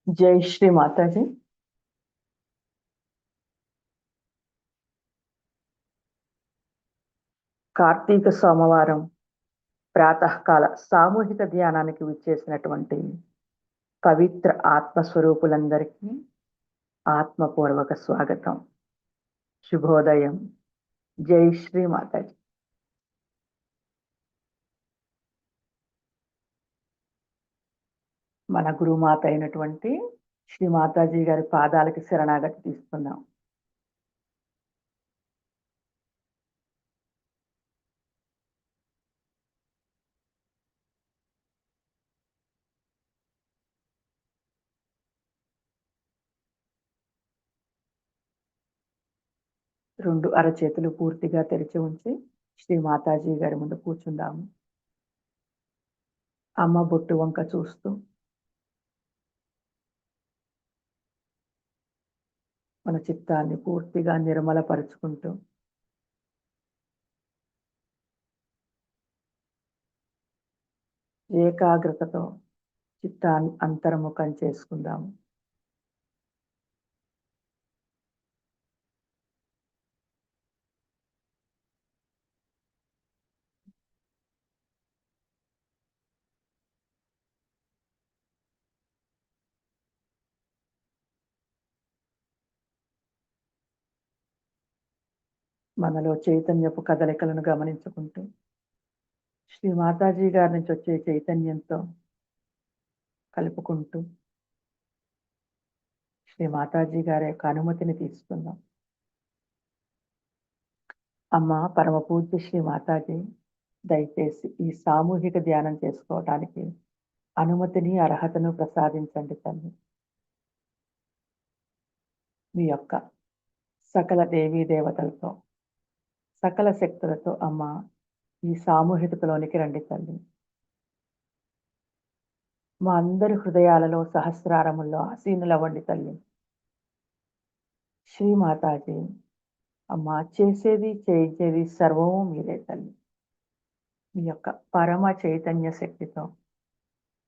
जय श्री माता जी। కార్తీక సోమవారం ప్రాతకాల సామూహిక ధ్యానానికి విచ్చేసినటువంటి పవిత్ర ఆత్మస్వరూపులందరికీ ఆత్మపూర్వక స్వాగతం, శుభోదయం. జై శ్రీ మాతాజీ. మన గురుమాత అయినటువంటి శ్రీ మాతాజీ గారి పాదాలకి శరణాగతి తీసుకుందాం. రెండు అరచేతులు పూర్తిగా తెరిచి ఉంచి శ్రీ మాతాజీ గారి ముందు కూర్చుందాము. అమ్మ బొట్టు వంక చూస్తూ మన చిత్తాన్ని పూర్తిగా నిర్మలపరుచుకుంటూ ఏకాగ్రతతో చిత్తాన్ని అంతర్ముఖం చేసుకుందాము. మనలో చైతన్యపు కదలికలను గమనించుకుంటూ శ్రీ మాతాజీ గారి నుంచి వచ్చే చైతన్యంతో కలుపుకుంటూ శ్రీ మాతాజీ గారి యొక్క అనుమతిని తీసుకుందాం. అమ్మ పరమ పూజ్య శ్రీ మాతాజీ, దయచేసి ఈ సామూహిక ధ్యానం చేసుకోవడానికి అనుమతిని అర్హతను ప్రసాదించండి తల్లి. మీ యొక్క సకల దేవీ దేవతలతో సకల శక్తులతో అమ్మ ఈ సామూహికతలోనికి రండి తల్లి. మా అందరి హృదయాలలో సహస్రారముల్లో ఆసీనులవ్వండి తల్లి. శ్రీ మాతాజీ అమ్మ, చేసేది చేయించేది సర్వము మీరే తల్లి. మీ యొక్క పరమ చైతన్య శక్తితో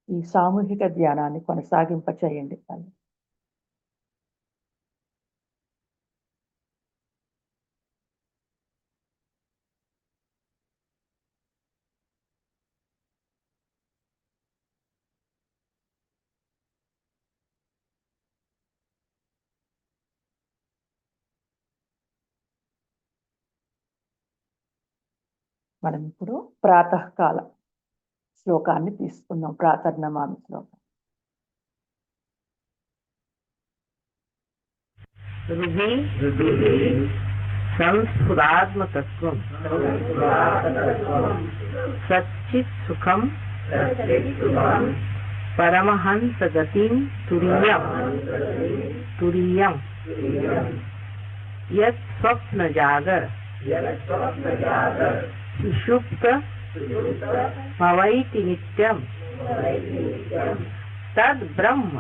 ఈ సామూహిక ధ్యానాన్ని కొనసాగింప చేయండి తల్లి. మనం ఇప్పుడు ప్రాతకాల శ్లోకాన్ని తీసుకుందాం. ప్రాతర్నమామి శ్లోకం. సంస్ఫురాత్మతత్వం సచ్చిత్ సుఖం పరమహంస గతిం తురీయం యత్ స్వప్న జాగర సుషుప్త భవైతి నిత్యం తద్ బ్రహ్మ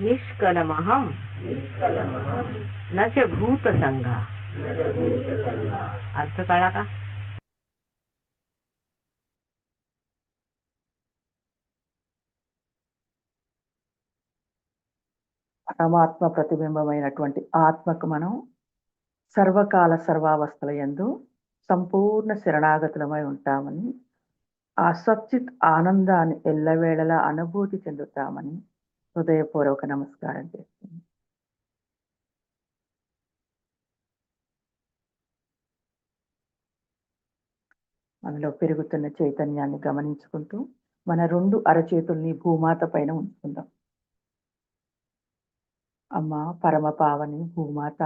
నిష్కలమహం నచ భూత సంఘ. अर्थ कळला का? పరమాత్మ ప్రతిబింబమైనటువంటి ఆత్మకు మనం సర్వకాల సర్వావస్థల యందు సంపూర్ణ శరణాగతులమై ఉంటామని, ఆ సచ్చిత్ ఆనందాన్ని ఎల్లవేళలా అనుభూతి చెందుతామని హృదయపూర్వక నమస్కారం చేస్తుంది. మనలో పెరుగుతున్న చైతన్యాన్ని గమనించుకుంటూ మన రెండు అరచేతుల్ని భూమాత పైన ఉంచుకుందాం. అమ్మ పరమ పావని భూమాత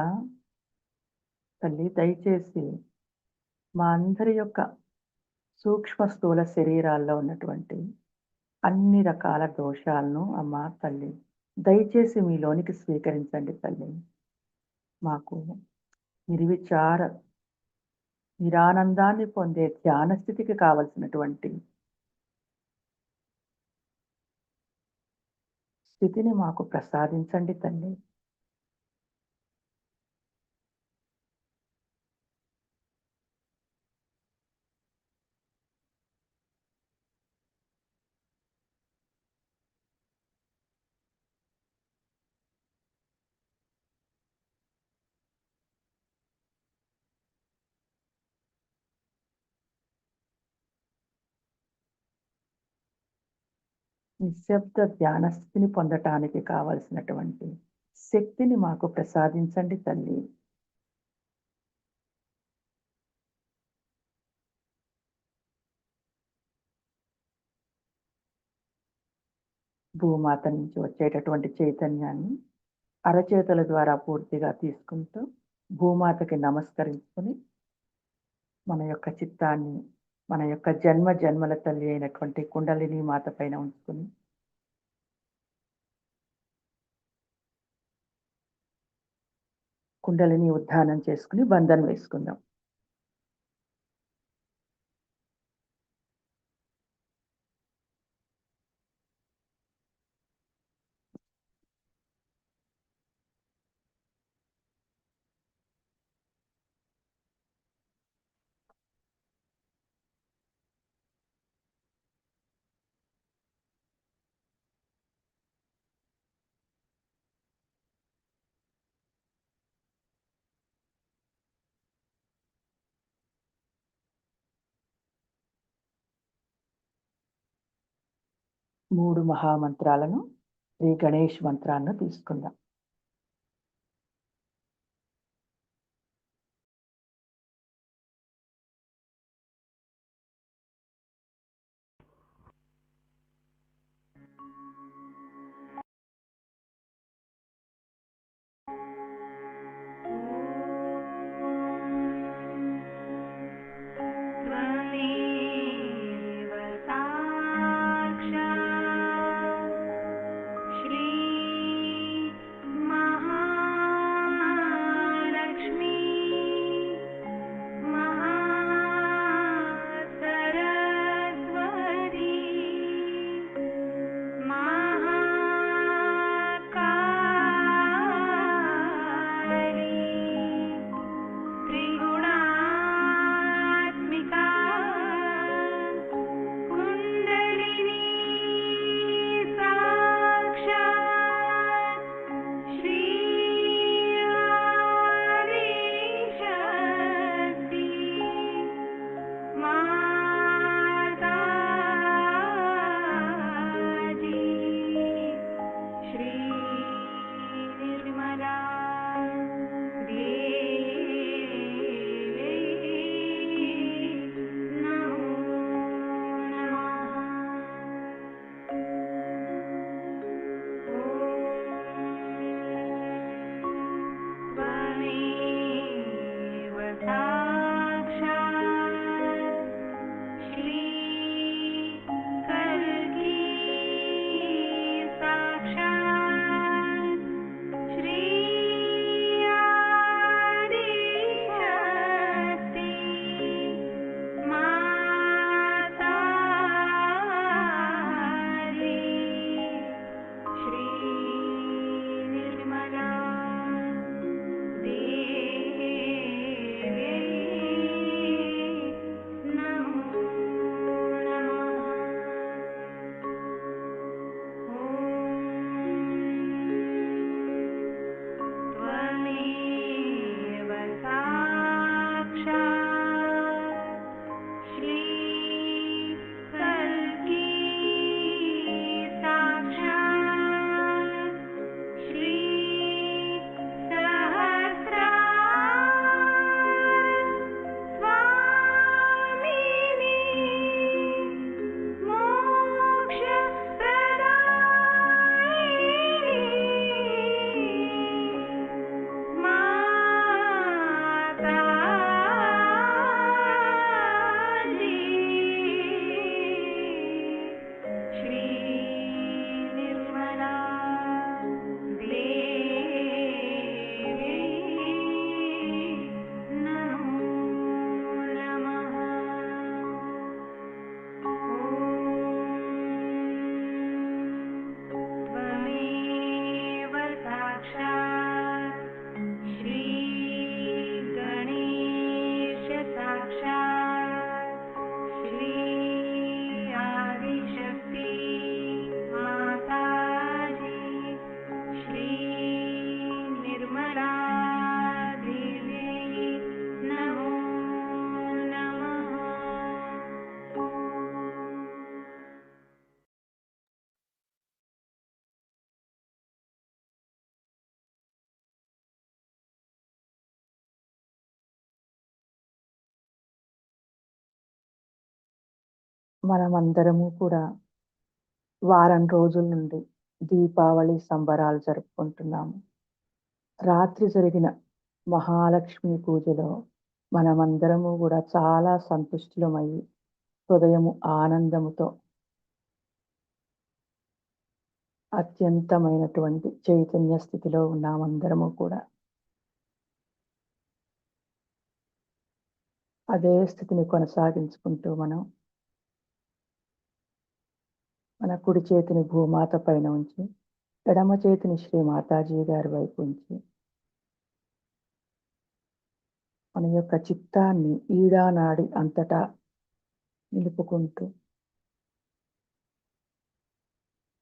తల్లి, దయచేసి మా అందరి యొక్క సూక్ష్మ స్థూల శరీరాల్లో ఉన్నటువంటి అన్ని రకాల దోషాలను అమ్మ తల్లి దయచేసి మీలోనికి స్వీకరించండి తల్లి. మాకు నిర్విచార నిరానందాన్ని పొందే ధ్యాన స్థితికి కావలసినటువంటి స్థితిని మాకు ప్రసాదించండి తల్లి. నిశ్శబ్ద ధ్యాన స్థితిని పొందటానికి కావలసినటువంటి శక్తిని మాకు ప్రసాదించండి తల్లి. భూమాత నుంచి వచ్చేటటువంటి చైతన్యాన్ని అరచేతుల ద్వారా పూర్తిగా తీసుకుంటూ భూమాతకి నమస్కరించుకొని మన యొక్క చిత్తాన్ని మన యొక్క జన్మ జన్మల తల్లి అయినటువంటి కుండలిని మాత పైన ఉంచుకొని కుండలిని ఉద్ధానం చేసుకుని బంధం వేసుకుందాం. మూడు మహామంత్రాలను శ్రీ గణేష్ మంత్రాన్ని తీసుకుందాం. त्वमेव साक्षात् श्री महालक्ष्मी महासरस्वती महामाया మనమందరము కూడా వారం రోజుల నుండి దీపావళి సంబరాలు జరుపుకుంటున్నాము. రాత్రి జరిగిన మహాలక్ష్మి పూజలో మనమందరము కూడా చాలా సంతుష్టులమయ్యి, హృదయము ఆనందముతో అత్యంతమైనటువంటి చైతన్య స్థితిలో ఉన్నామందరము కూడా. అదే స్థితిని కొనసాగించుకుంటూ మన కుడి చేతిని భూమాత పైన ఉంచి, ఎడమ చేతిని శ్రీ మాతాజీ గారి వైపు ఉంచి, మన యొక్క చిత్తాన్ని ఈడానాడి అంతటా నిలుపుకుంటూ,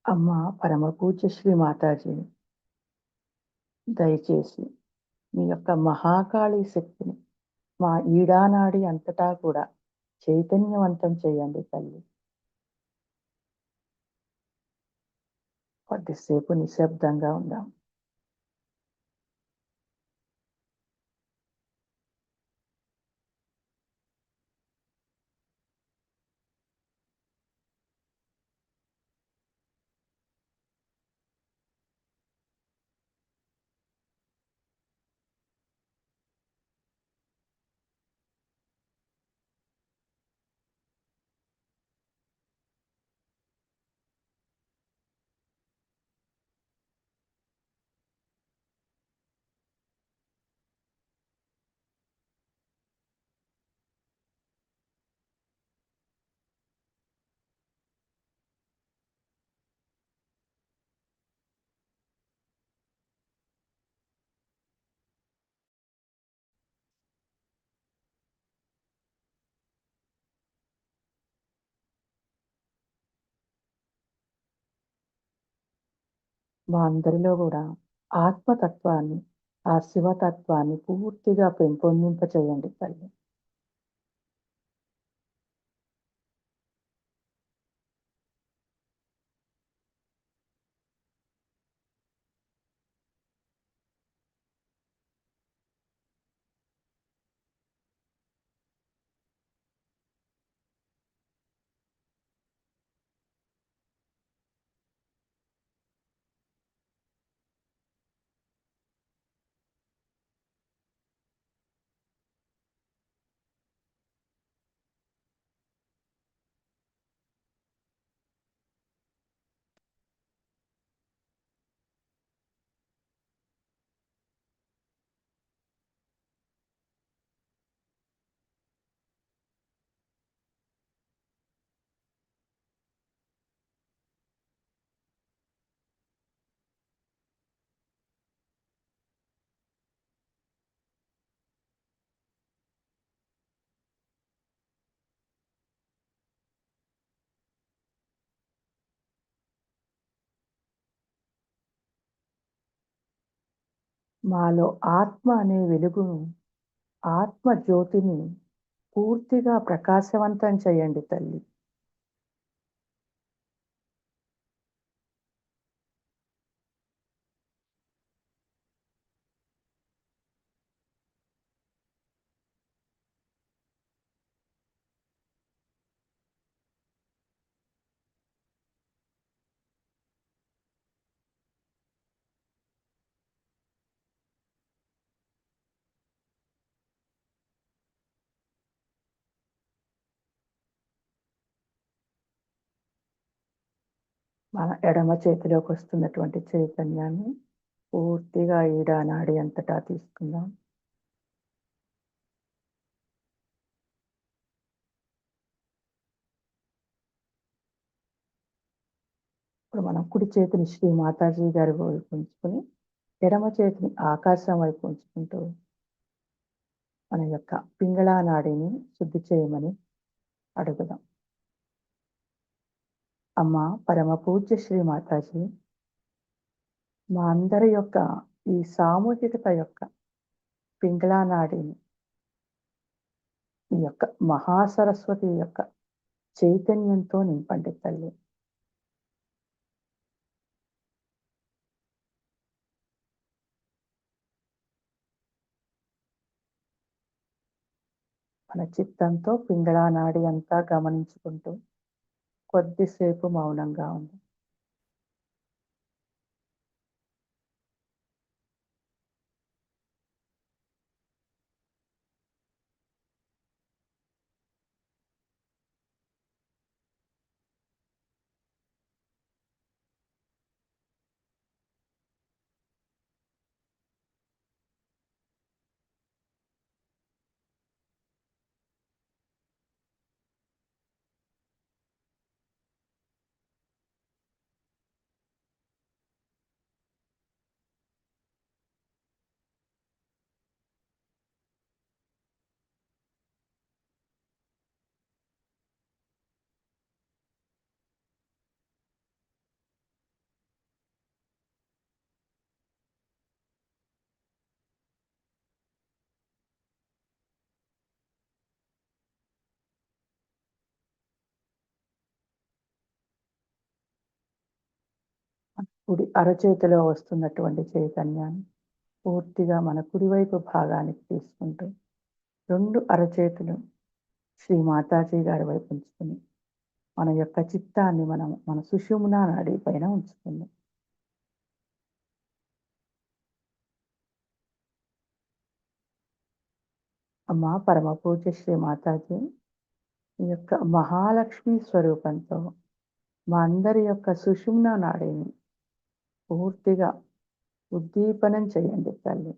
అమ్మ పరమ పూజ్య శ్రీ మాతాజీ, దయచేసి మీ యొక్క మహాకాళీ శక్తిని మా ఈడానాడి అంతటా కూడా చైతన్యవంతం చేయండి తల్లి. కొద్దిసేపు నిశ్శబ్దంగా ఉందాం. మా అందరిలో కూడా ఆత్మతత్వాన్ని, ఆ శివతత్వాన్ని పూర్తిగా పెంపొందింప చేయండి తల్లి. మాలో ఆత్మ అనే వెలుగును, ఆత్మ జ్యోతిని పూర్తిగా ప్రకాశవంతం చేయండి తల్లి. మన ఎడమ చేతిలోకి వస్తున్నటువంటి చైతన్యాన్ని పూర్తిగా ఈడానాడి అంతటా తీసుకుందాం. ఇప్పుడు మనం కుడి చేతిని శ్రీ మాతాజీ గారి వైపు ఉంచుకొని, ఎడమ చేతిని ఆకాశం వైపు ఉంచుకుంటూ మన యొక్క పింగళా నాడిని శుద్ధి చేయమని అడుగుదాం. అమ్మ పరమ పూజ్య శ్రీ మాతాజీ, మా అందరి యొక్క ఈ సామూహికత యొక్క పింగళా నాడిని ఈ యొక్క మహాసరస్వతి యొక్క చైతన్యంతో నింపండి తల్లి. మన చిత్తంతో పింగళా నాడి అంతా గమనించుకుంటూ కొద్దిసేపు మౌనంగా ఉంది. కుడి అరచేతిలో వస్తున్నటువంటి చైతన్యాన్ని పూర్తిగా మన కుడివైపు భాగానికి తీసుకుంటూ 2 అరచేతులు శ్రీ మాతాజీ గారి వైపు ఉంచుకుని మన యొక్క చిత్తాన్ని మన సుషుమ్నా నాడి పైన ఉంచుకుందాం. అమ్మా పరమ పూజ్య శ్రీ మాతాజీ, ఈ యొక్క మహాలక్ష్మి స్వరూపంతో మా అందరి యొక్క సుషుమ్నా నాడిని పూర్తిగా ఉద్దీపనం చేయండి తల్లి.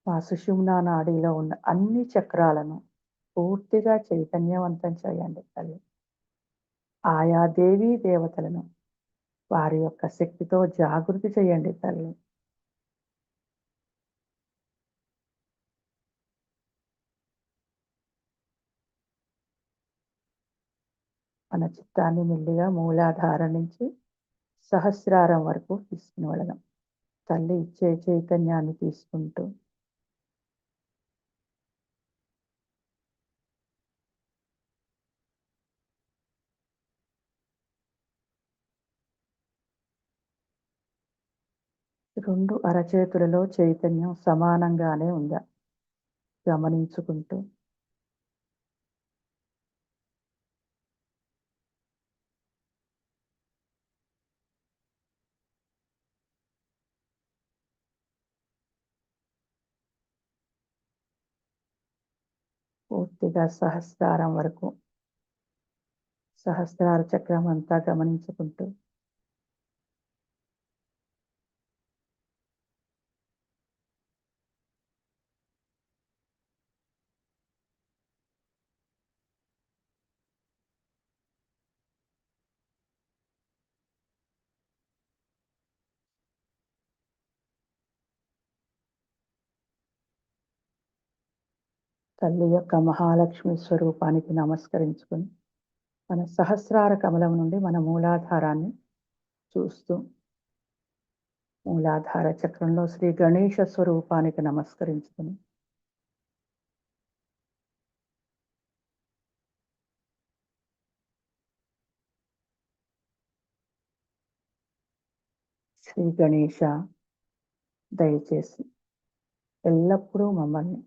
మా సుషుమ్నా నాడిలో ఉన్న అన్ని చక్రాలను పూర్తిగా చైతన్యవంతం చేయండి తల్లి. ఆయా దేవీ దేవతలను వారి యొక్క శక్తితో జాగృతి చేయండి తల్లి. మన చిత్తాన్ని మెల్లిగా మూలాధారం నుంచి సహస్రారం వరకు తీసుకుని వెళ్ళడం. తల్లి ఇచ్చే చైతన్యాన్ని తీసుకుంటూ రెండు అరచేతులలో చైతన్యం సమానంగానే ఉందా గమనించుకుంటూ పూర్తిగా సహస్రారం వరకు సహస్రార చక్రం అంతా గమనించుకుంటూ తల్లి యొక్క మహాలక్ష్మి స్వరూపానికి నమస్కరించుకొని మన సహస్రార కమలం నుండి మన మూలాధారాన్ని చూస్తూ మూలాధార చక్రంలో శ్రీ గణేశ స్వరూపానికి నమస్కరించుకొని శ్రీ గణేశ, దయచేసి ఎల్లప్పుడూ మమ్మల్ని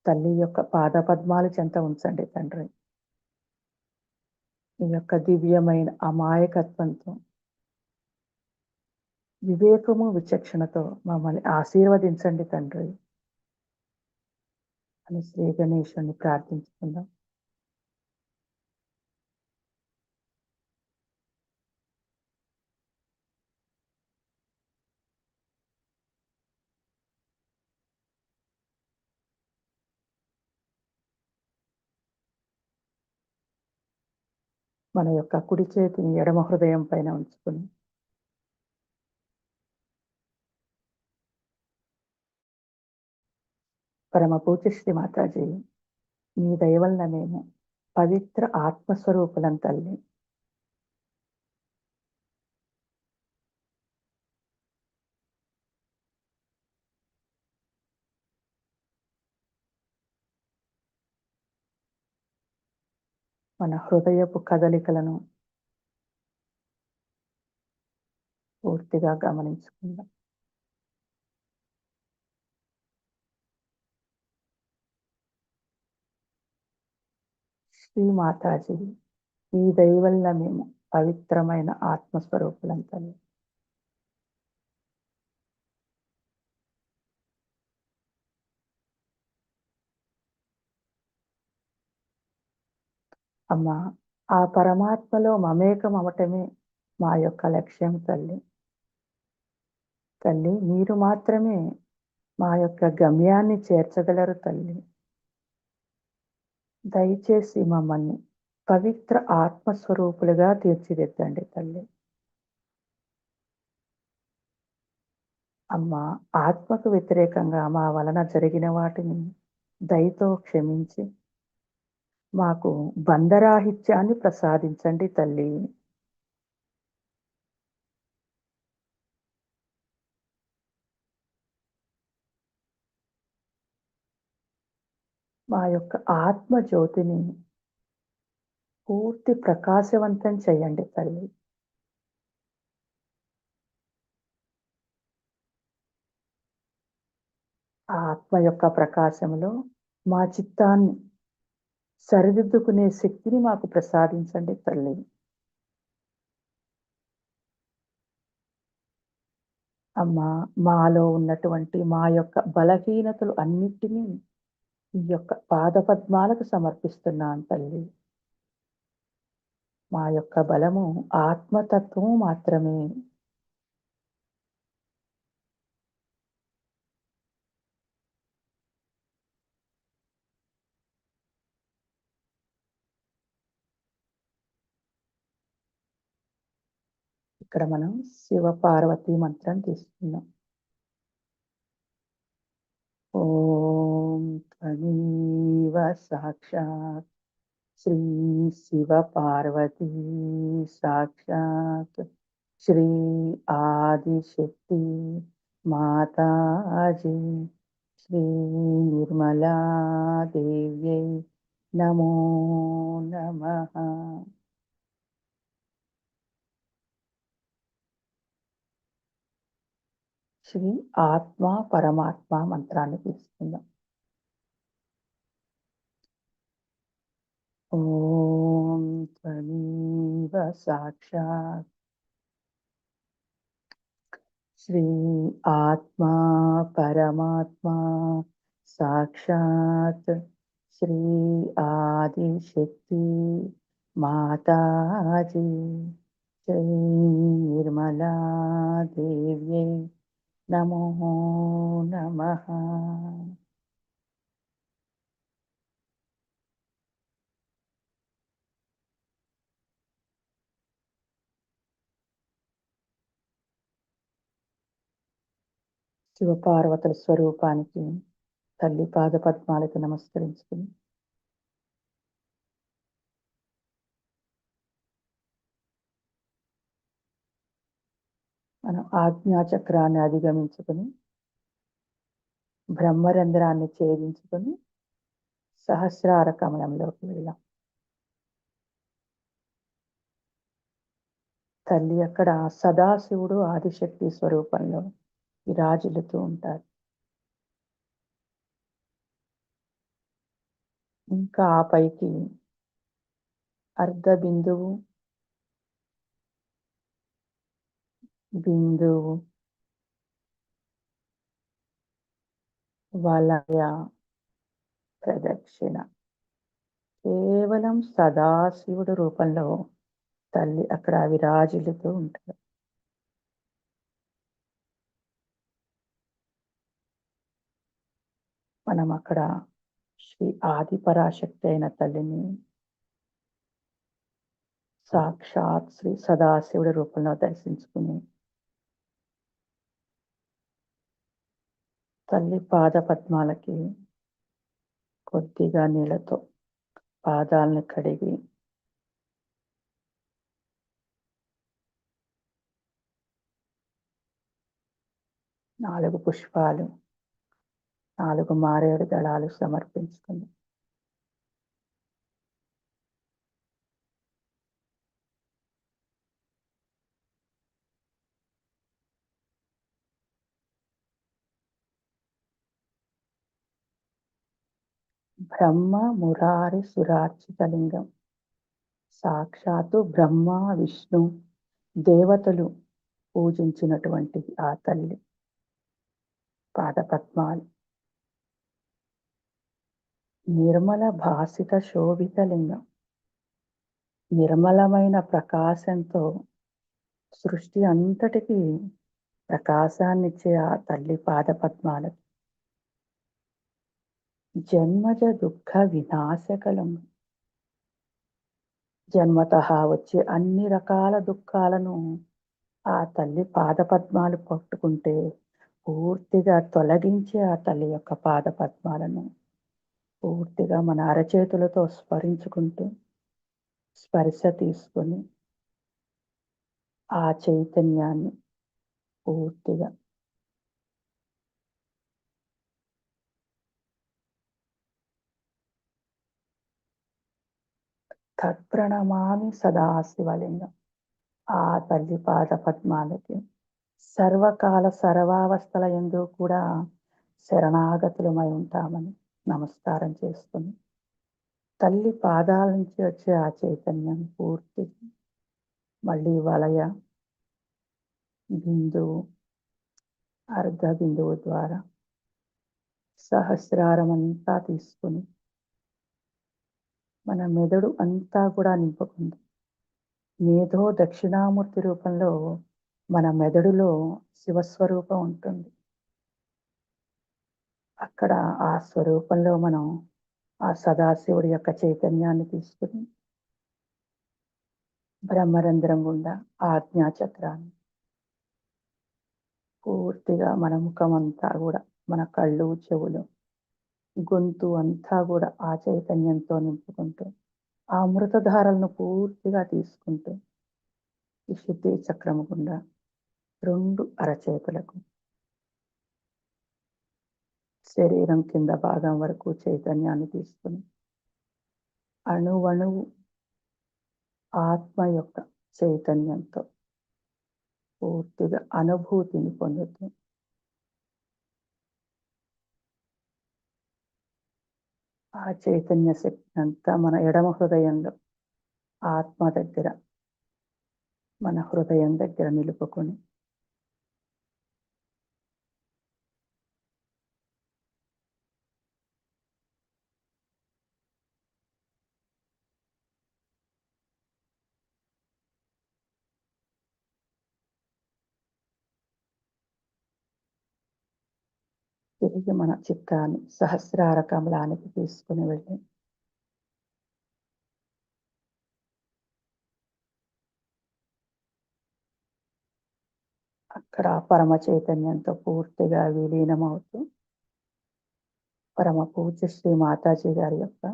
తల్లి యొక్క పాదపద్మాల చెంత ఉంచండి తండ్రి. ఈ యొక్క దివ్యమైన అమాయకత్వంతో వివేకము విచక్షణతో మమ్మల్ని ఆశీర్వదించండి తండ్రి అని శ్రీ గణేశుని ప్రార్థించుకుందాం. మన యొక్క కుడి చేతిని ఎడమ హృదయం పైన ఉంచుకుని పరమ పూజ్య శ్రీ మాతాజీ, మీ దయ వలన మేము పవిత్ర ఆత్మస్వరూపులం తల్లి. మన హృదయపు కదలికలను పూర్తిగా గమనించుకుందాం. శ్రీ మాతాజీ, ఈ దయ వల్ల మేము పవిత్రమైన ఆత్మస్వరూపులం తల్లి. అమ్మా, ఆ పరమాత్మలో మమేకం అవటమే మా యొక్క లక్ష్యం తల్లి. తల్లి, మీరు మాత్రమే మా యొక్క గమ్యాన్ని చేర్చగలరు తల్లి. దయచేసి మమ్మల్ని పవిత్ర ఆత్మస్వరూపులుగా తీర్చిదిద్దండి తల్లి. అమ్మా, ఆత్మకు వ్యతిరేకంగా మా వలన జరిగిన వాటిని దయతో క్షమించి మాకు బంధరాహిత్యాన్ని ప్రసాదించండి తల్లి. మా యొక్క ఆత్మ జ్యోతిని పూర్తి ప్రకాశవంతం చేయండి తల్లి. ఆ ఆత్మ యొక్క ప్రకాశంలో మా చిత్తాన్ని సరిదిద్దుకునే శక్తిని మాకు ప్రసాదించండి తల్లి. అమ్మా, మాలో ఉన్నటువంటి మా యొక్క బలహీనతలు అన్నిటినీ ఈ యొక్క పాదపద్మాలకు సమర్పిస్తున్నాను తల్లి. మా యొక్క బలము ఆత్మతత్వము మాత్రమే. ఇక్కడ మనం శివ పార్వతీ మంత్రం తీసుకున్నాం. ఓం త్వమేవ సాక్షాత్ శ్రీ శివ పార్వతీ సాక్షాత్ శ్రీ ఆదిశక్తి మాతాజీ శ్రీ నిర్మలా దేవ్యై నమో నమః. శ్రీ ఆత్మ పరమాత్మ మంత్రాన్ని తీసుకుందాం. ఓం త్వమేవ సాక్షాత్ శ్రీ ఆత్మ పరమాత్మ సాక్షాత్ శ్రీ ఆదిశక్తి మాతాజీ శ్రీ నిర్మలా దేవ్యై నమో నమః. శివపార్వతుల స్వరూపానికి తల్లి పాదపద్మాలకు నమస్కరించుకుని మనం ఆజ్ఞాచక్రాన్ని అధిగమించుకుని బ్రహ్మరంధ్రాన్ని ఛేదించుకుని సహస్రార కమలంలోకి వెళ్ళాం. తల్లి అక్కడ సదాశివుడు ఆదిశక్తి స్వరూపంలో విరాజిల్లుతూ ఉంటారు. ఇంకా ఆ పైకి అర్ధ బిందువు, బిందువు, వలయ, ప్రదక్షిణ కేవలం సదాశివుడు రూపంలో తల్లి అక్కడ విరాజిల్లుతూ ఉంటారు. మనం అక్కడ శ్రీ ఆది పరాశక్తి అయిన తల్లిని సాక్షాత్ శ్రీ సదాశివుడి రూపంలో దర్శించుకుని తల్లి పాద పద్మాలకి కొద్దిగా నీళ్ళతో పాదాలను కడిగి నాలుగు పుష్పాలు, 4 మారేడు దళాలు సమర్పించుకుంది. బ్రహ్మ మురారి సురార్చితలింగం. సాక్షాత్తు బ్రహ్మ విష్ణు దేవతలు పూజించినటువంటి ఆ తల్లి పాదపద్మాలు. నిర్మల భాసిత శోభిత లింగం. నిర్మలమైన ప్రకాశంతో సృష్టి అంతటికి ప్రకాశాన్నిచ్చే ఆ తల్లి పాదపద్మాలకు. జన్మజ దుఃఖ వినాశకలం. జన్మతః వచ్చే అన్ని రకాల దుఃఖాలను ఆ తల్లి పాదపద్మాలు పట్టుకుంటే పూర్తిగా తొలగించే ఆ తల్లి యొక్క పాదపద్మాలను పూర్తిగా మన అరచేతులతో స్మరించుకుంటూ స్పర్శ తీసుకొని ఆ చైతన్యాన్ని పూర్తిగా తత్ప్రణమామి సదాశివలింగం. ఆ తల్లి పాదపద్మాలకి సర్వకాల సర్వావస్థల యందు కూడా శరణాగతులమై ఉంటామని నమస్కారం చేసుకుని తల్లి పాదాల నుంచి వచ్చే ఆ చైతన్యం పూర్తి మళ్ళీ వలయ బిందువు అర్ధ బిందువు ద్వారా సహస్రారం అంతా తీసుకుని మన మెదడు అంతా కూడా నింపుకుంది. మేధో దక్షిణామూర్తి రూపంలో మన మెదడులో శివస్వరూపం ఉంటుంది. అక్కడ ఆ స్వరూపంలో మనం ఆ సదాశివుడి యొక్క చైతన్యాన్ని తీసుకుని బ్రహ్మరంధ్రం గుండా ఆజ్ఞాచక్రాన్ని పూర్తిగా మన ముఖం అంతా కూడా మన కళ్ళు చెవులు గొంతు అంతా కూడా ఆ చైతన్యంతో నింపుకుంటూ ఆ అమృతధారలను పూర్తిగా తీసుకుంటూ ఈ శుద్ధి చక్రము గుండా 2 అరచేతులకు శరీరం కింద భాగం వరకు చైతన్యాన్ని తీసుకుని అణువణువు ఆత్మ యొక్క చైతన్యంతో పూర్తిగా అనుభూతిని పొందుతూ ఆ చైతన్య శక్తి అంతా మన ఎడమ హృదయంలో ఆత్మ దగ్గర మన హృదయం దగ్గర నిలుపుకొని తిరిగి మన చిత్తాన్ని సహస్రార కమలానికి తీసుకుని వెళ్ళి అక్కడ పరమ చైతన్యంతో పూర్తిగా విలీనమవుతూ పరమ పూజ్య శ్రీ మాతాజీ గారి యొక్క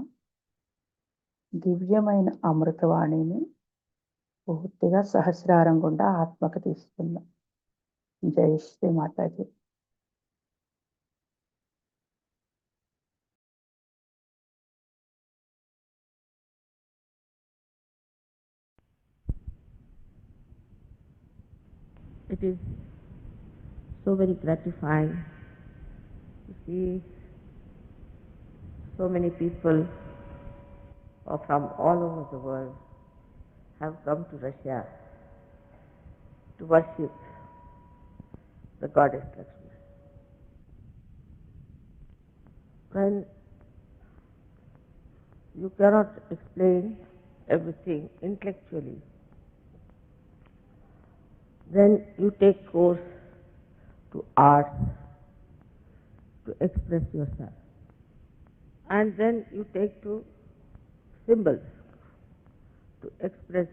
దివ్యమైన అమృతవాణిని పూర్తిగా సహస్రారం గుండా ఆత్మకు తీసుకుందాం. జై Shri Mataji. It is so very gratifying to see so many people from all over the world have come to Russia to worship the goddess Lakshmi. When you cannot explain everything intellectually, then you take course to arts to express yourself. And then you take to symbols to express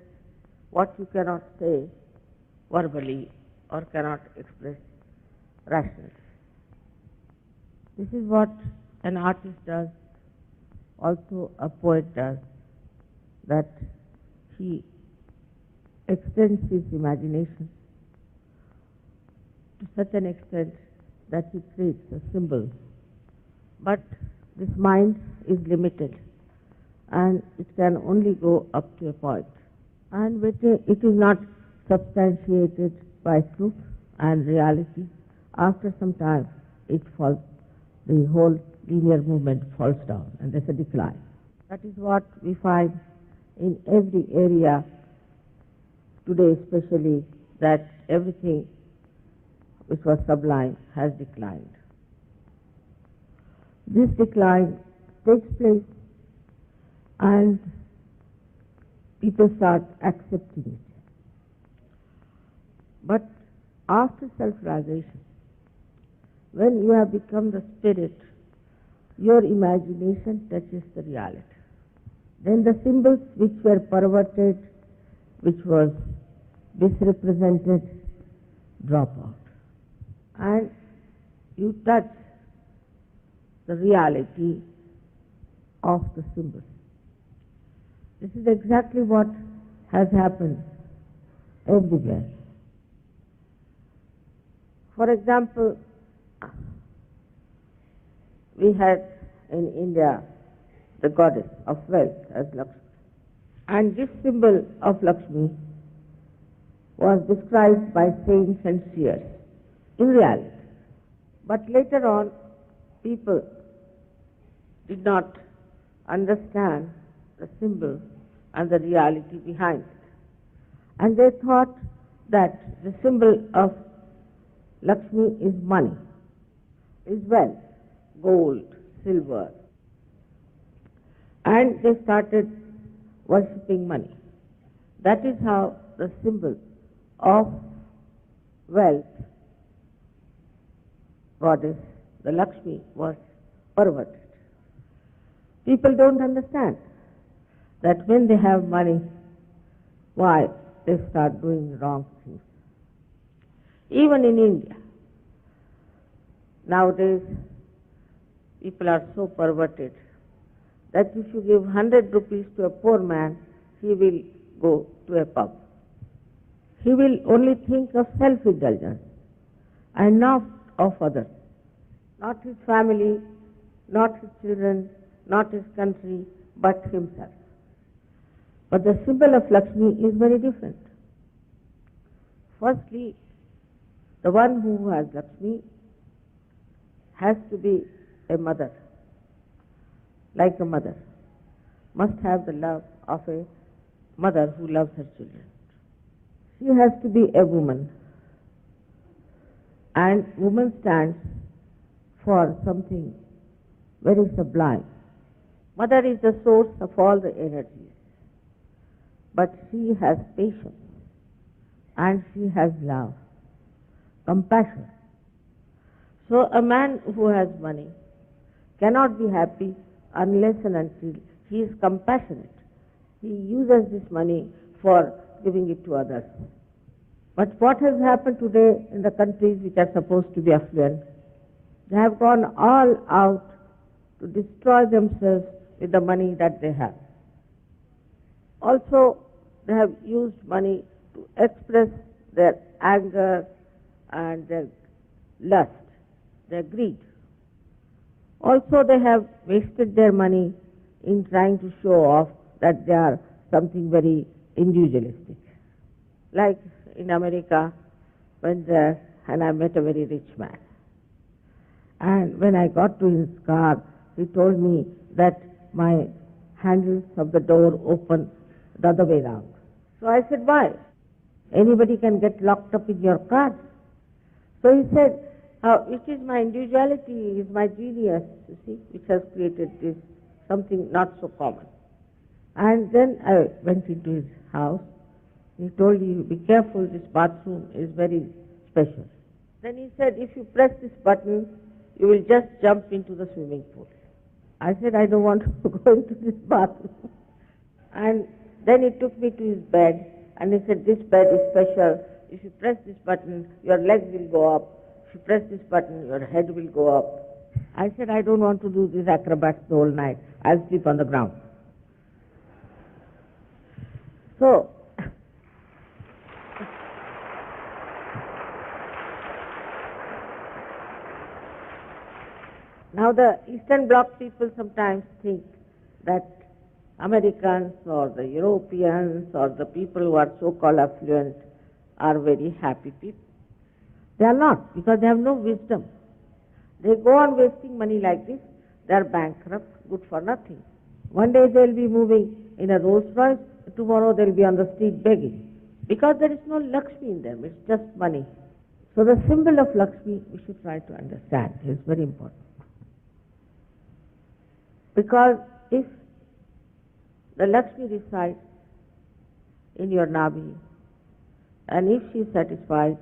what you cannot say verbally or cannot express rationally. This is what an artist does, also a poet does, that he extends his imagination to such an extent that he creates a symbol. But this mind is limited and it can only go up to a point. And when it is not substantiated by truth and reality, after some time it falls, the whole linear movement falls down and there's a decline. That is what we find in every area today, especially, that everything which was sublime has declined. This decline takes place and people start accepting it. But after self-realization, when you have become the spirit, your imagination touches the reality. Then the symbols which were perverted, which was misrepresented, drop out. And you touch the reality of the symbols. This is exactly what has happened everywhere. For example, we had in India the goddess of wealth as Lakshmi. And this symbol of Lakshmi was described by saints and seers in reality. But later on, people did not understand the symbol and the reality behind it. And they thought that the symbol of Lakshmi is money, is wealth, gold, silver. And they started worshipping money. That is how the symbol of wealth, goddess, the Lakshmi, was perverted. People don't understand that when they have money, why they start doing wrong things. Even in India, nowadays, people are so perverted that if you give 100 rupees to a poor man, he will go to a pub. He will only think of self-indulgence and not of others, not his family, not his children, not his country, but himself. But the symbol of Lakshmi is very different. Firstly, the one who has Lakshmi has to be a mother, like a mother, must have the love of a mother who loves her children. She has to be a woman, and woman stands for something very sublime. Mother is the source of all the energies, but she has patience, and she has love, compassion. So a man who has money cannot be happy unless and until he is compassionate. He uses this money for giving it to others. But what has happened today in the countries which are supposed to be affluent? They have gone all out to destroy themselves with the money that they have. Also, they have used money to express their anger and their lust, their greed. Also, they have wasted their money in trying to show off that they are something very individualistic. Like in America, went there and I met a very rich man. And when I got to his car, he told me that my handles of the door open the other way round. So I said, why? Anybody can get locked up in your car. So he said, it is my individuality, it is my genius, you see, which has created this, something not so common. And then I went into his house. He told me, be careful, this bathroom is very special. Then he said, if you press this button, you will just jump into the swimming pool. I said, I don't want to go into this bathroom. And then he took me to his bed, and he said, this bed is special. If you press this button, your legs will go up. If you press this button, your head will go up. I said, I don't want to do these acrobats the whole night. I'll sleep on the ground. So, now the Eastern Bloc people sometimes think that Americans or the Europeans or the people who are so-called affluent are very happy people. They are not, because they have no wisdom. They go on wasting money like this. they are bankrupt, good for nothing. One day they'll be moving in a Rolls Royce, tomorrow they'll be on the street begging. Because there is no Lakshmi in them, it's just money. So the symbol of Lakshmi we should try to understand. It's very important. Because if the Lakshmi resides in your Nabi, and if she is satisfied,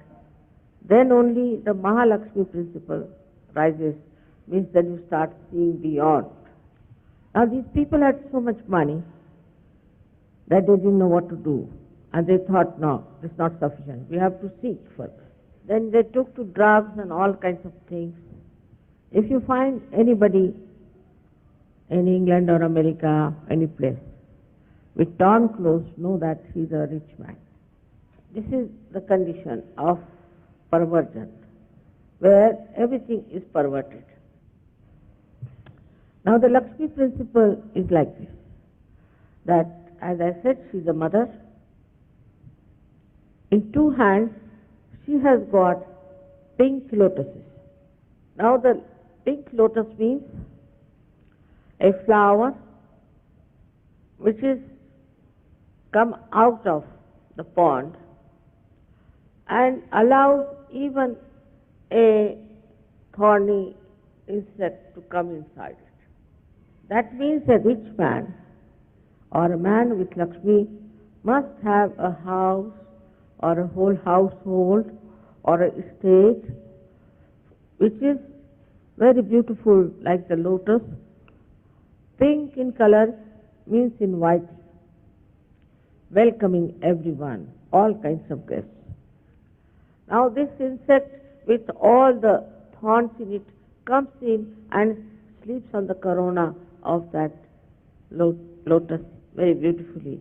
then only the Mahalakshmi principle rises, means then you start seeing beyond. Now these people had so much money that they didn't know what to do, and they thought, no, this is not sufficient, we have to seek first. Then they took to drugs and all kinds of things. If you find anybody in England or America, any place, with torn clothes, know that he is a rich man. This is the condition of perversion, where everything is perverted. Now the Lakshmi principle is like this, that as I said, she is a mother. In two hands, she has got pink lotuses. Now the pink lotus means a flower which is come out of the pond and allows even a thorny insect to come inside it. That means a rich man or a man with Lakshmi must have a house or a whole household or a estate which is very beautiful, like the lotus. Pink in color means inviting, welcoming everyone, all kinds of guests. Now this insect with all the thorns in it comes in and sleeps on the corona of that lotus very beautifully,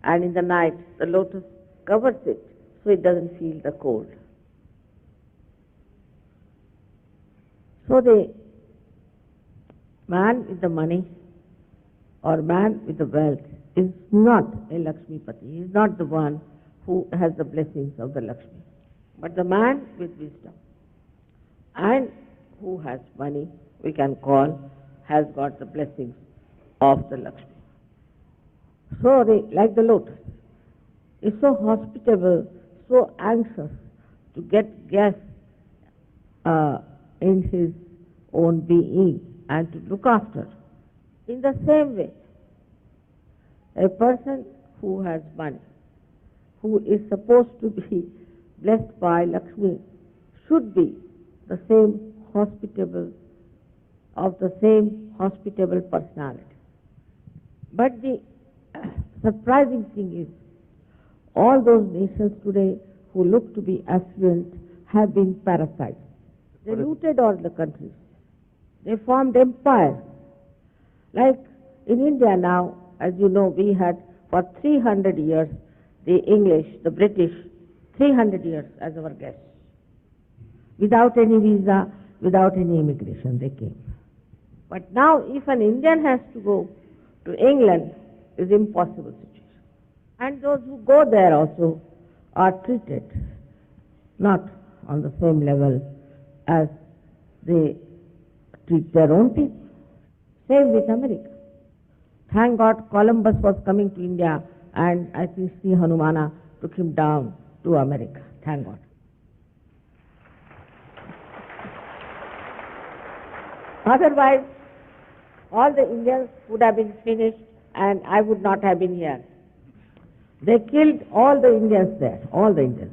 and in the night the lotus covers it so it doesn't feel the cold. So the man with the money or man with the wealth is not a Lakshmipati. He is not the one who has the blessings of the Lakshmi. But the man with wisdom and who has money, we can call, has got the blessings of the Lakshmi. So like the lotus, is so hospitable, so anxious to get guests in his own being and to look after. In the same way, a person who has money, who is supposed to be blessed by Lakshmi, should be the same hospitable, of the same hospitable personality. But the surprising thing is, all those nations today who look to be affluent have been parasites. They looted all the countries. They formed empires. Like in India now, as you know, we had for 300 years the English, the British, 300 years as our guests. Without any visa, without any immigration, they came. But now if an Indian has to go to England, it's an impossible situation. And those who go there also are treated not on the same level as they treat their own people. Same with America. Thank God Columbus was coming to India, and I think Shri Hanumana took him down to America. Thank God. Otherwise, all the Indians would have been finished and I would not have been here. They killed all the Indians there, all the Indians,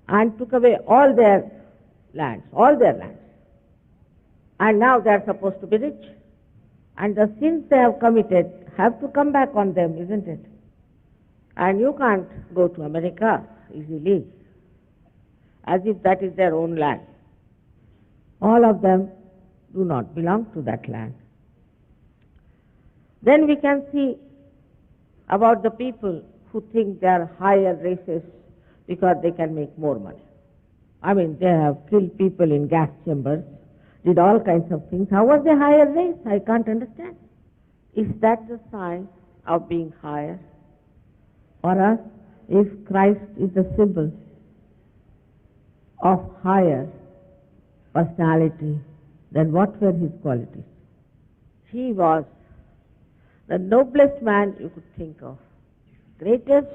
and took away all their lands, And now they are supposed to be rich. And the sins they have committed have to come back on them, isn't it? And you can't go to America easily, as if that is their own land. All of them do not belong to that land. Then we can see about the people who think they are higher races because they can make more money. I mean, they have killed people in gas chambers, did all kinds of things. How are they higher race? I can't understand. Is that the sign of being higher? For us, if Christ is the symbol of higher personality, then what were his qualities? He was the noblest man you could think of, greatest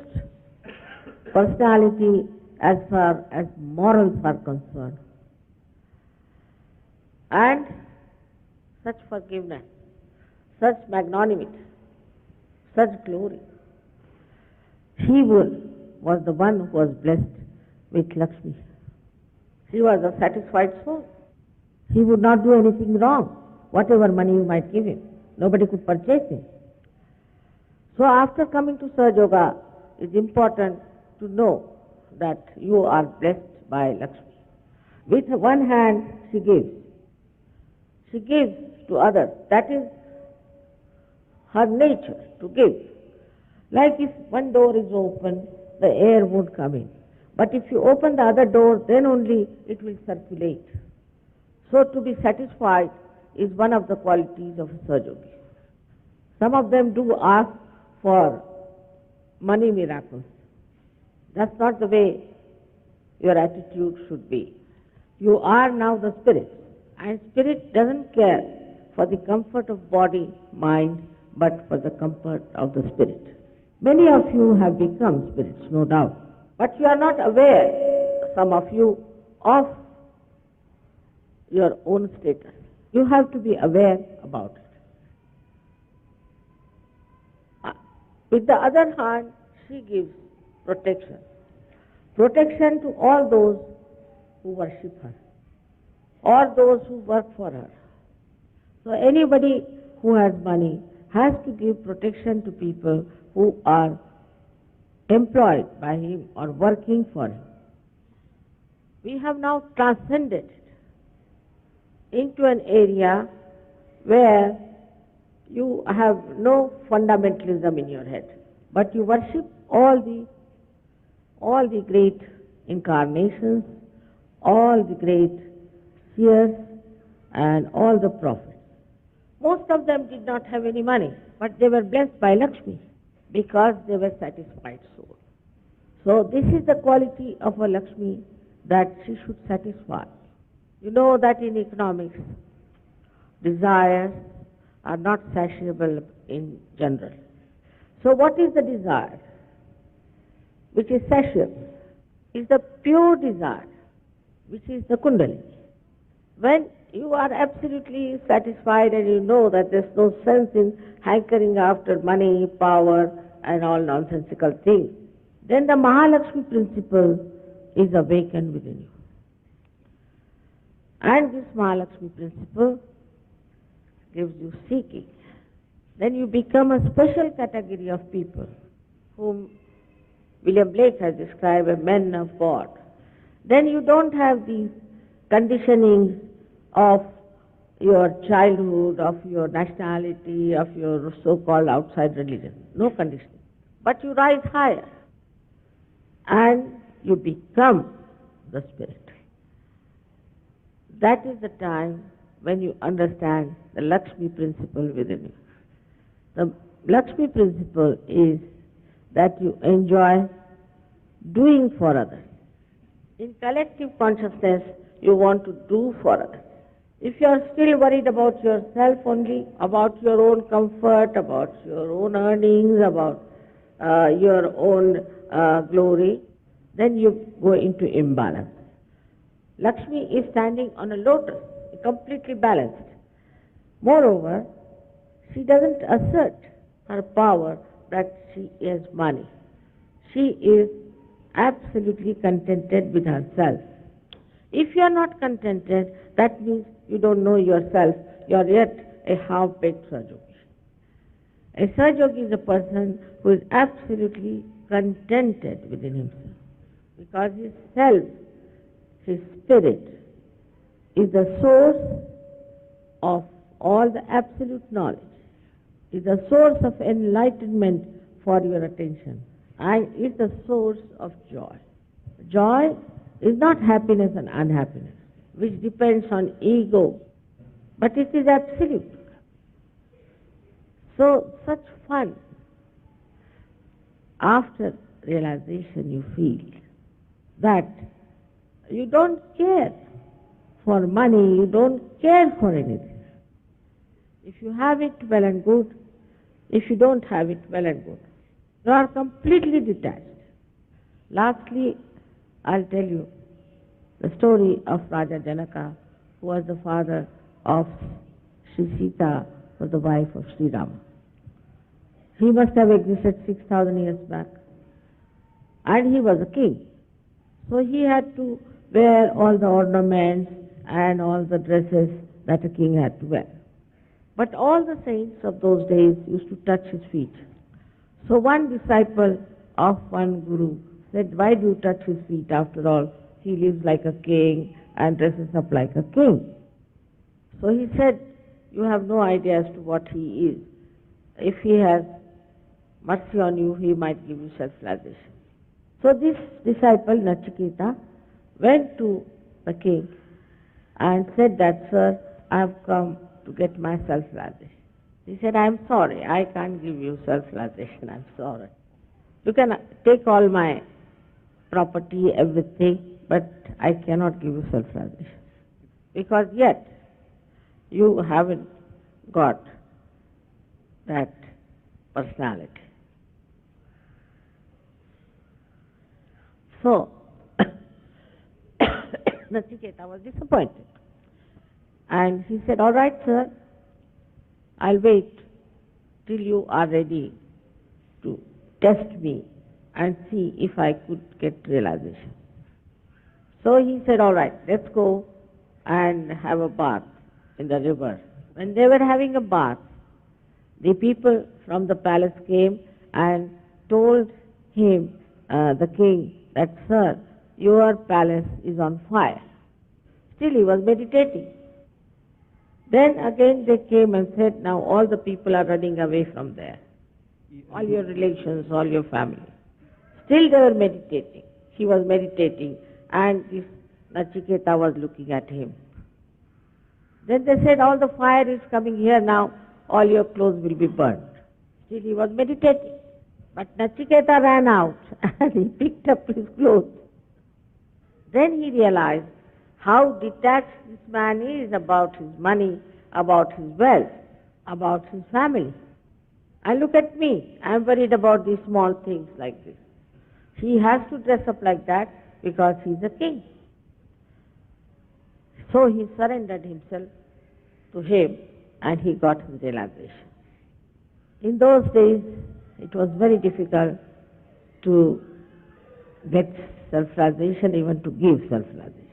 personality as far as morals are concerned. And such forgiveness, such magnanimity, such glory. He was the one who was blessed with Lakshmi. He was a satisfied soul. He would not do anything wrong, whatever money you might give him. Nobody could purchase him. So after coming to Sahaja Yoga, it's important to know that you are blessed by Lakshmi. With one hand, she gives. She gives to others. That is her nature, to give. Like if one door is open, the air won't come in. But if you open the other door, then only it will circulate. So to be satisfied is one of the qualities of a Sahaja Yogi. Some of them do ask for money miracles. That's not the way your attitude should be. You are now the spirit, and spirit doesn't care for the comfort of body, mind, but for the comfort of the spirit. Many of you have become spirits, no doubt, but you are not aware, some of you, of your own status. You have to be aware about it. With the other hand, she gives protection. Protection to all those who worship her, or those who work for her. So anybody who has money has to give protection to people who are employed by him or working for him. We have now transcended into an area where you have no fundamentalism in your head, but you worship all the great incarnations, all the great seers, and all the prophets. Most of them did not have any money, but they were blessed by Lakshmi because they were satisfied souls. So this is the quality of a Lakshmi that she should satisfy. You know that in economics, desires are not satiable in general. So what is the desire which is satiable? Is the pure desire, which is the Kundalini. When you are absolutely satisfied and you know that there's no sense in hankering after money, power, and all nonsensical things, then the Mahalakshmi principle is awakened within you. And this Mahalakshmi principle gives you seeking. Then you become a special category of people whom William Blake has described as men of God. Then you don't have these conditionings of your childhood, of your nationality, of your so-called outside religion. No conditioning. But you rise higher and you become the spirit. That is the time when you understand the Lakshmi principle within you. The Lakshmi principle is that you enjoy doing for others. In collective consciousness, you want to do for others. If you are still worried about yourself only, about your own comfort, about your own earnings, about your own glory, then you go into imbalance. Lakshmi is standing on a lotus, completely balanced. Moreover, she doesn't assert her power that she is money. She is absolutely contented with herself. If you are not contented, that means you don't know yourself. You are yet a half-baked Sahaja Yogi. A Sahaja Yogi is a person who is absolutely contented within himself, because his self, his spirit, is the source of all the absolute knowledge, is the source of enlightenment for your attention, and is the source of joy. Joy is not happiness and unhappiness, which depends on ego, but it is absolute. So such fun, after realization you feel that you don't care for money, you don't care for anything. If you have it, well and good. If you don't have it, well and good. You are completely detached. Lastly, I'll tell you the story of Raja Janaka, who was the father of Shri Sita, was the wife of Sri Rama. He must have existed 6,000 years back. And he was a king. So he had to wear all the ornaments and all the dresses that a king had to wear. But all the saints of those days used to touch his feet. So one disciple of one guru said, why do you touch his feet? After all, he lives like a king and dresses up like a king. So he said, you have no idea as to what he is. If he has mercy on you, he might give you self-flagellation. So this disciple, Nachiketa, went to the king and said that, sir, I have come to get my self-flagellation. He said, I am sorry, I can't give you self-flagellation, I am sorry. You can take all my property, everything, but I cannot give you self-flagellation. Because yet, you haven't got that personality. So, Nachiketa was disappointed. And he said, all right, sir, I'll wait till you are ready to test me and see if I could get realization. So he said, all right, let's go and have a bath in the river. When they were having a bath, the people from the palace came and told him, the king, that, sir, your palace is on fire. Still he was meditating. Then again they came and said, now all the people are running away from there. All your relations, all your family. Still they were meditating. He was meditating and this Nachiketa was looking at him. Then they said, all the fire is coming here now, all your clothes will be burned. Still he was meditating. But Nachiketa ran out and he picked up his clothes. Then he realized how detached this man is about his money, about his wealth, about his family. And look at me, I am worried about these small things like this. He has to dress up like that because he is a king. So he surrendered himself to him and he got his realization. In those days, it was very difficult to get self-realization, even to give self-realization.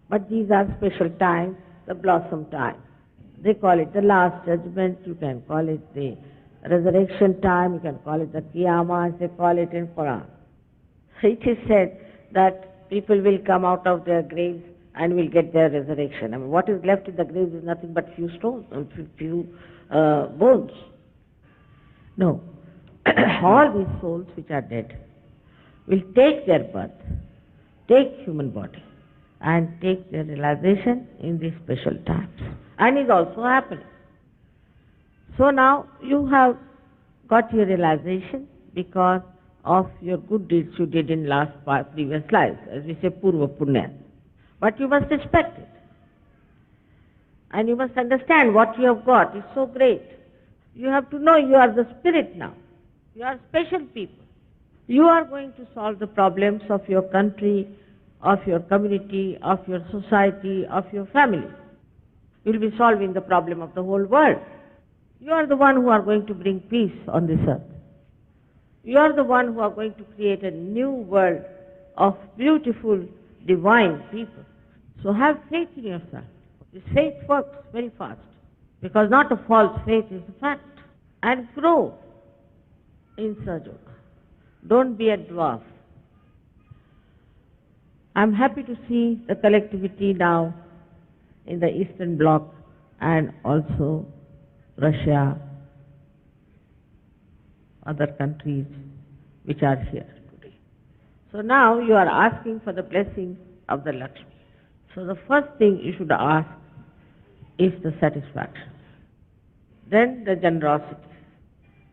But these are special times, the blossom time. They call it the last judgment, you can call it the resurrection time, you can call it the Qiyamah, as they call it in Quran. It is said that people will come out of their graves and will get their resurrection. I mean, what is left in the graves is nothing but few stones and few bones. No. All these souls which are dead will take their birth, take human body, and take their realization in these special times. And is also happening. So now you have got your realization because of your good deeds you did in previous lives, as we say, Purva Punya. But you must respect it. And you must understand what you have got is so great. You have to know you are the spirit now. You are special people. You are going to solve the problems of your country, of your community, of your society, of your family. You will be solving the problem of the whole world. You are the one who are going to bring peace on this earth. You are the one who are going to create a new world of beautiful, divine people. So have faith in yourself. This faith works very fast, because not a false faith is a fact. And grow in Sahaja. Don't be a dwarf. I'm happy to see the collectivity now in the Eastern Bloc and also Russia, other countries which are here today. So now you are asking for the blessings of the Lakshmi. So the first thing you should ask is the satisfaction. Then the generosity.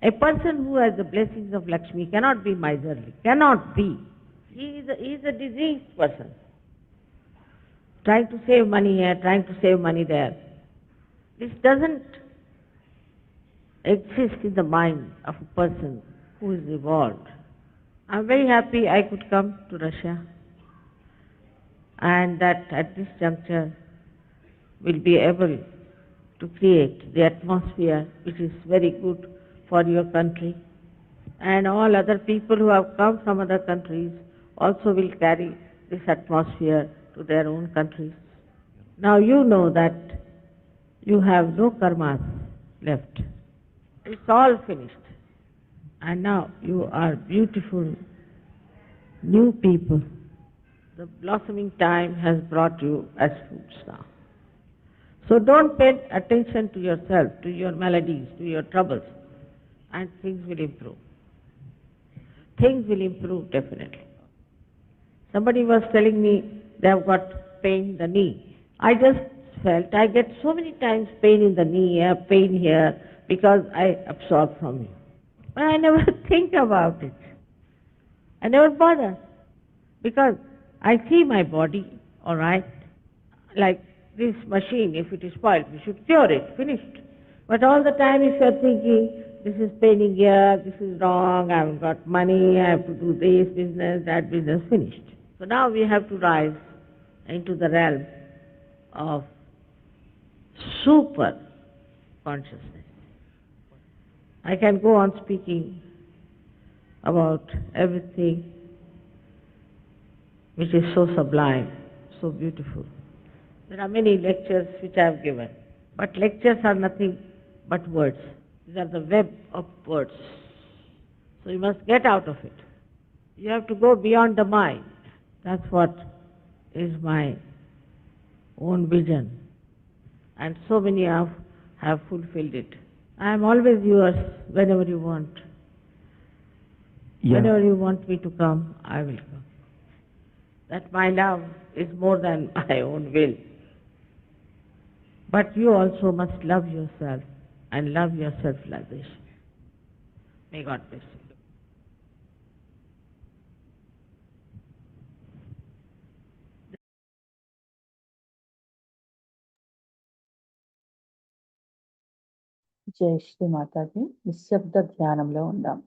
A person who has the blessings of Lakshmi cannot be miserly, cannot be. He is a diseased person. Trying to save money here, trying to save money there. This doesn't exist in the mind of a person who is evolved. I'm very happy I could come to Russia and that at this juncture will be able to create the atmosphere which is very good for your country, and all other people who have come from other countries also will carry this atmosphere to their own countries. Now you know that you have no karmas left. It's all finished. And now you are beautiful new people. The blossoming time has brought you as fruits now. So don't pay attention to yourself, to your maladies, to your troubles, and things will improve. Things will improve definitely. Somebody was telling me they have got pain in the knee. I just felt I get so many times pain in the knee, pain here, because I absorb from you. But I never think about it. I never bother. Because I see my body, all right, like this machine, if it is spoiled, we should cure it, finished. But all the time if you're thinking, this is paining here, this is wrong, I haven't got money, I have to do this business, that business, finished. So now we have to rise into the realm of super consciousness. I can go on speaking about everything which is so sublime, so beautiful. There are many lectures which I have given, but lectures are nothing but words. These are the web of words. So you must get out of it. You have to go beyond the mind. That's what is my own vision. And so many have fulfilled it. I am always yours whenever you want. Yeah. Whenever you want me to come, I will come. That my love is more than my own will. But you also must love yourself and love your self-realization. May God bless you. జై శ్రీ మాతాజీ. నిశ్శబ్ద ధ్యానంలో ఉందాం.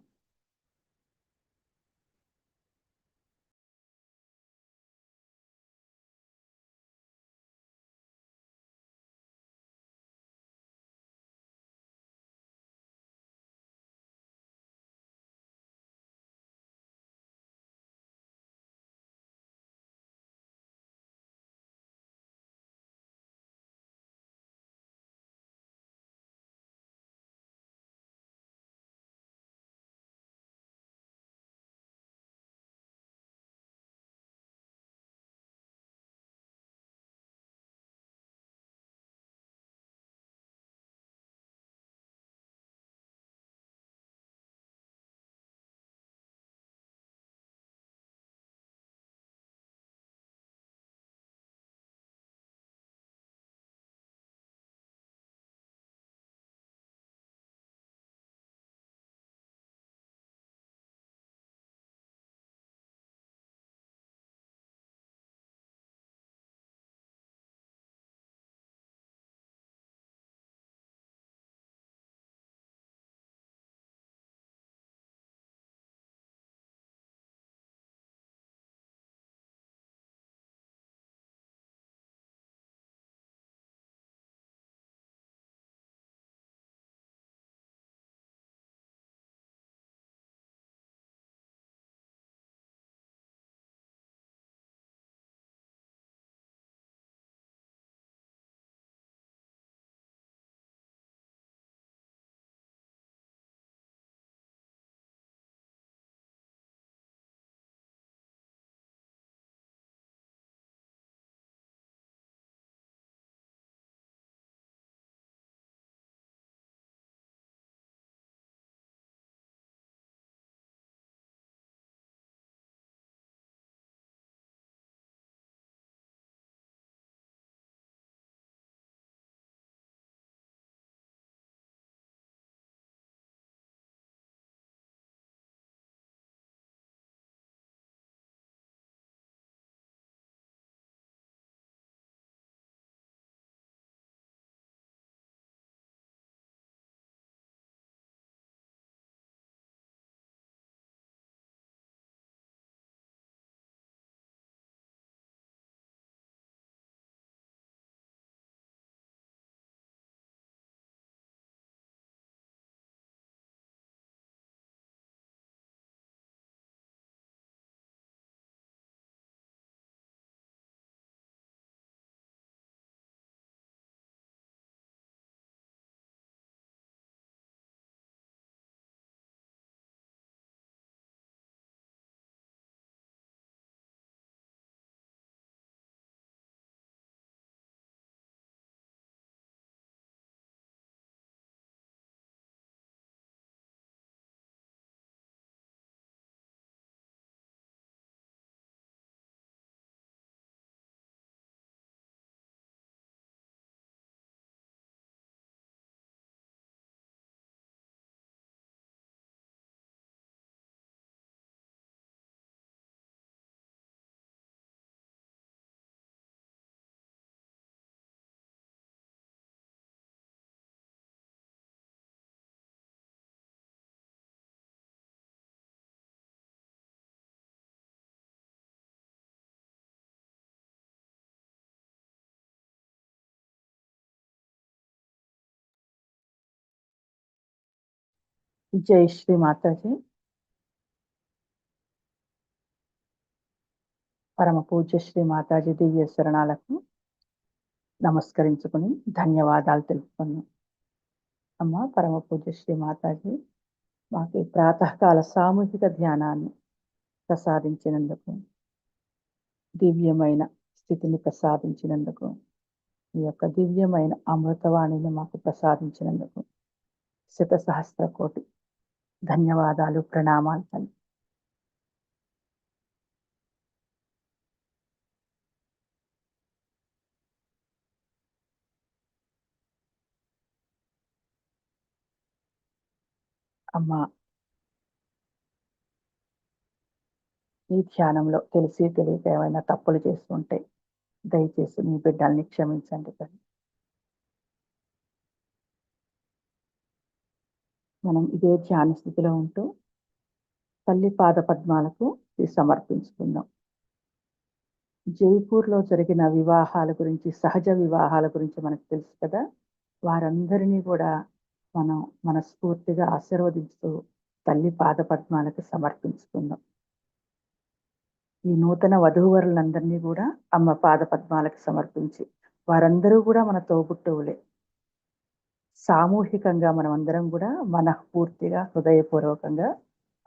జై శ్రీ మాతాజీ. పరమ పూజ్య శ్రీ మాతాజీ దివ్య శరణాలకు నమస్కరించుకుని ధన్యవాదాలు తెలుపుకున్నాం. అమ్మ పరమ పూజ్య శ్రీ మాతాజీ మాకు ఈ ప్రాతకాల సామూహిక ధ్యానాన్ని ప్రసాదించినందుకు, దివ్యమైన స్థితిని ప్రసాదించినందుకు, ఈ యొక్క దివ్యమైన అమృతవాణిని మాకు ప్రసాదించినందుకు శత సహస్ర కోటి ధన్యవాదాలు, ప్రణామాలు తల్లి. అమ్మ ఈ ధ్యానంలో తెలిసి తెలియక ఏమైనా తప్పులు చేస్తుంటే దయచేసి మీ బిడ్డల్ని క్షమించండి తల్లి. మనం ఇదే ధ్యాన స్థితిలో ఉంటూ తల్లి పాద పద్మాలకు ఇది సమర్పించుకుందాం. జైపూర్లో జరిగిన వివాహాల గురించి, సహజ వివాహాల గురించి మనకు తెలుసు కదా. వారందరినీ కూడా మనం మనస్ఫూర్తిగా ఆశీర్వదిస్తూ తల్లి పాద పద్మాలకు సమర్పించుకుందాం. ఈ నూతన వధూవరులందరినీ కూడా అమ్మ పాద పద్మాలకు సమర్పించి, వారందరూ కూడా మన తోబుట్టువులే. సామూహికంగా మనం అందరం కూడా మనఃపూర్తిగా హృదయపూర్వకంగా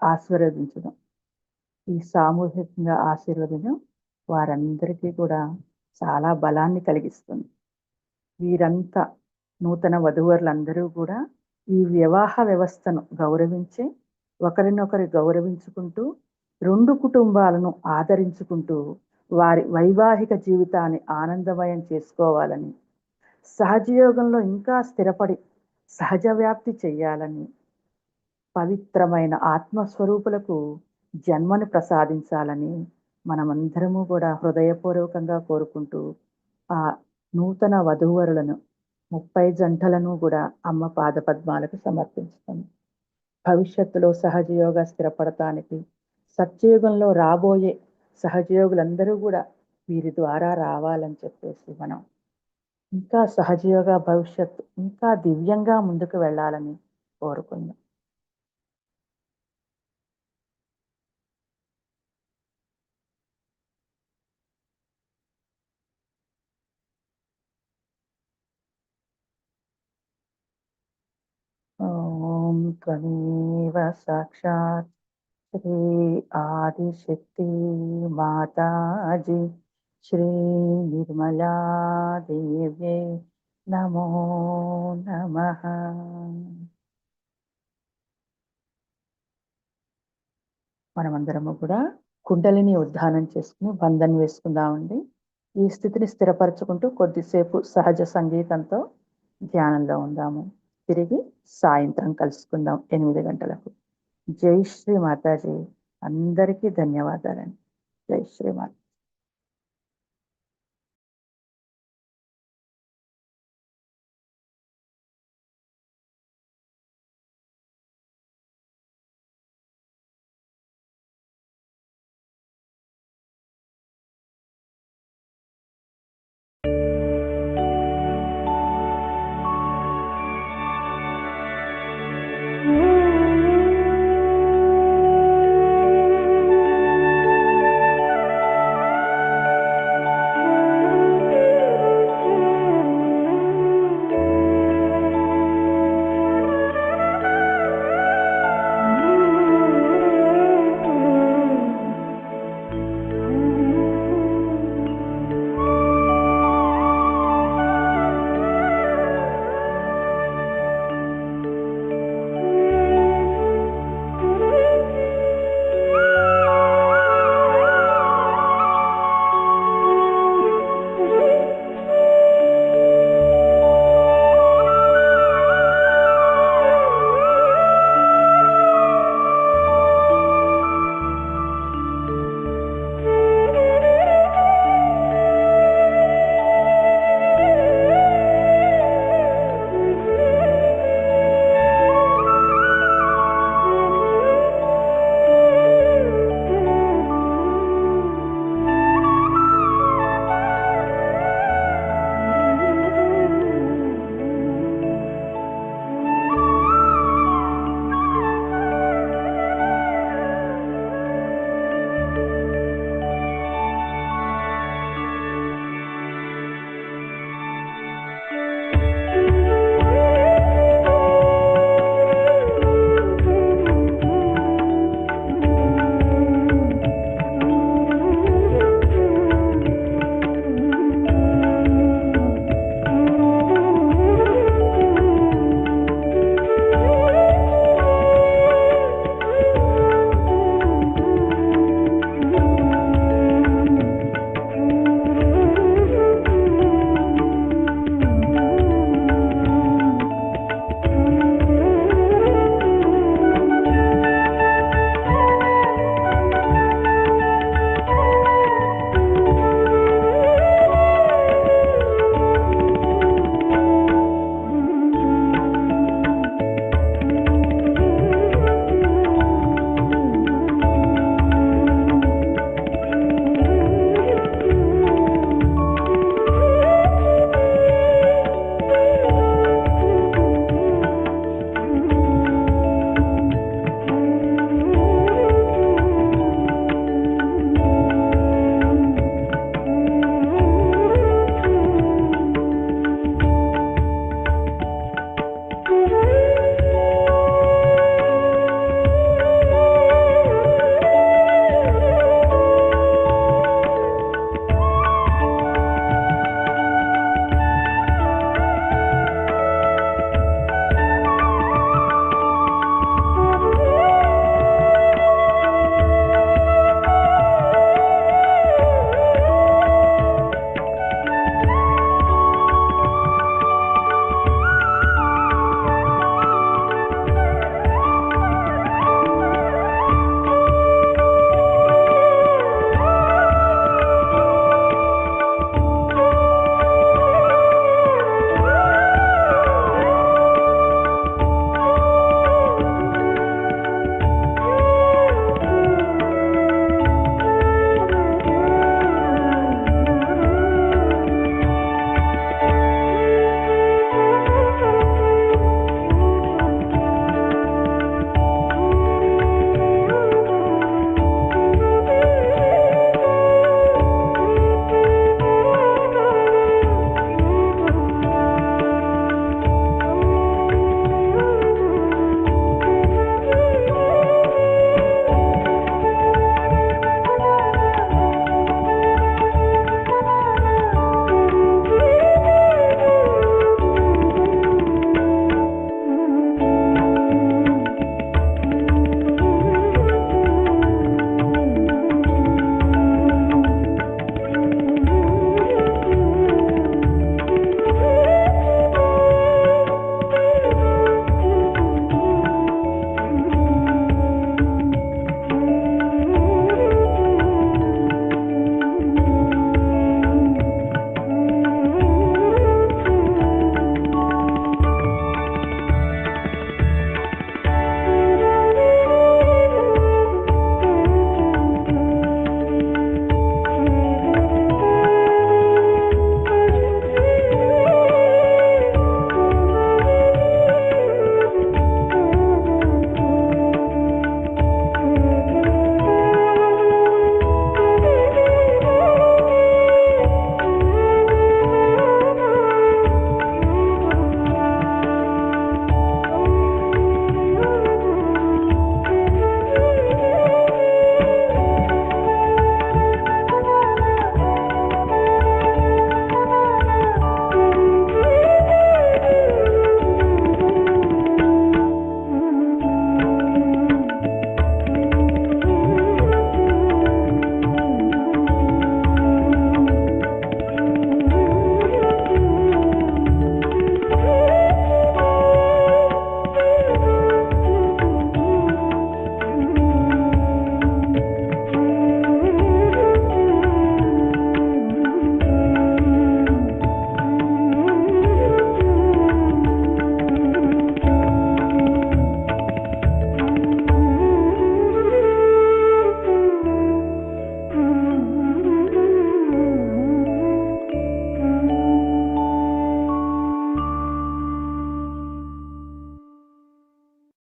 ఆశీర్వదించడం. ఈ సామూహికంగా ఆశీర్వదనం వారందరికీ కూడా చాలా బలాన్ని కలిగిస్తుంది. వీరంతా నూతన వధూవరులందరూ కూడా ఈ వివాహ వ్యవస్థను గౌరవించి, ఒకరినొకరు గౌరవించుకుంటూ, రెండు కుటుంబాలను ఆదరించుకుంటూ వారి వైవాహిక జీవితాన్ని ఆనందమయం చేసుకోవాలని, సహజయోగంలో ఇంకా స్థిరపడి సహజ వ్యాప్తి చెయ్యాలని, పవిత్రమైన ఆత్మస్వరూపులకు జన్మను ప్రసాదించాలని మనమందరము కూడా హృదయపూర్వకంగా కోరుకుంటూ ఆ నూతన వధూవరులను 30 జంటలను కూడా అమ్మ పాద పద్మాలకు సమర్పించుతాం. భవిష్యత్తులో సహజయోగ స్థిరపడటానికి, సత్యయుగంలో రాబోయే సహజయోగులందరూ కూడా వీరి ద్వారా రావాలని చెప్పేసి మనం ఇంకా సహజయోగ భవిష్యత్తు ఇంకా దివ్యంగా ముందుకు వెళ్ళాలని కోరుకుందాం. ఓం త్వమేవ సాక్షాత్ శ్రీ ఆదిశక్తి మాతాజీ శ్రీ నిర్మలా దేవ్యై నమో నమః. మనమందరము కూడా కుండలిని ఉద్ధానం చేసుకుని బంధన్ వేసుకుందామండి. ఈ స్థితిని స్థిరపరచుకుంటూ కొద్దిసేపు సహజ సంగీతంతో ధ్యానంలో ఉందాము. తిరిగి సాయంత్రం కలుసుకుందాం 8 గంటలకు. జై శ్రీ మాతాజీ. అందరికీ ధన్యవాదాలండి. జై శ్రీ మాత.